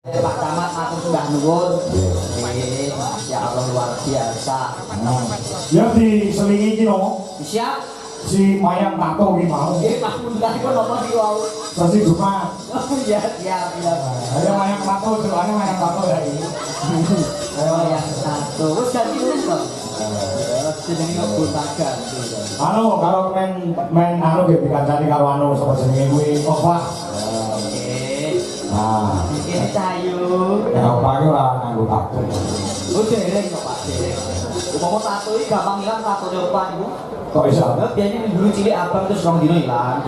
Pak Camat matur sembah nuwun. Ya Allah luar biasa. Ya diselingi iki no. Siap. Si mayang tato iki mau. Nggih, Pak Mundah iku napa iki wau? Sasi Jumat. Oh iya, siap. Ayo mayang tato, celane mayang tato ya iki. Ayo yang satu. Wis ganti wis kok. Jenenge Botagan. Anu kalau main anu ge dikancani karo anu sapa jenenge kuwi Opah. Nah, Ini Cahayu. ya Opah iki ora nganggo tato. Oh dereng kok Pak, dereng. Umpama tato iki gampang ilang tato Opah niku. Kok iso? Biasanya dulu cilik abang terus 2 dino ilang.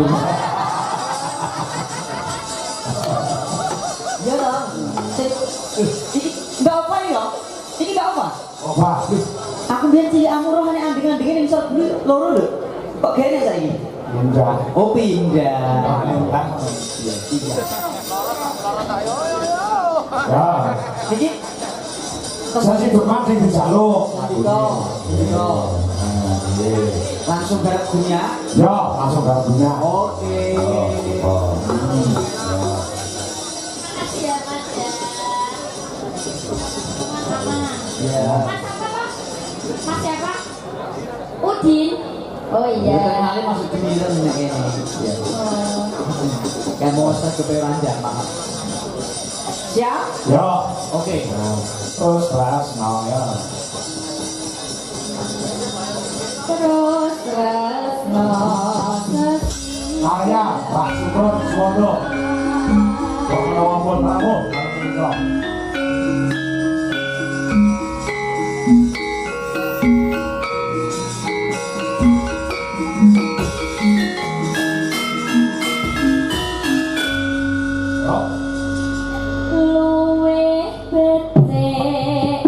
Ya lah. Iki enggak apa ya? Iki enggak apa? Opah. Aku biar cilik amurah nek anding-andingin ning isor dulu loro lho. Kok gene saiki? Pindah. Oh pindah. Ya. Iki Sasi Jumat sing dijaluk. Yo. Langsung garap dunia. Yo, langsung gabungnya. Oke. Makasih ya Mas ya. Ya. Mas apa Pak? Mas siapa? Udin. Oh iya. Kali masuk cemilan nek kene. Ya. Kayak mau stres keperan banget. Siap? Yo. Oke. Terus kelas no ya. Terus no. Arya, Pak Sukron, Semondo. Kalau ampun pramu, kalau Luwe becek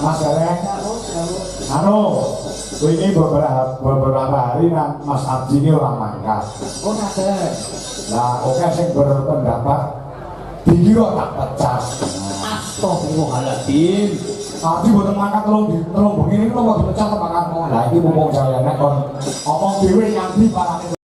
Mas Gareng. Anu, ini beberapa hari Mas Abdi ini orang mangkat. Oh ngaten. Nah, oke sing berpendapat video tak pecah. Astagfirullahaladzim. Tadi buat mangkat telung begini itu mau dipecah tebakan. Nah, ini mumpung saya nek kon omong dhewe yang di barang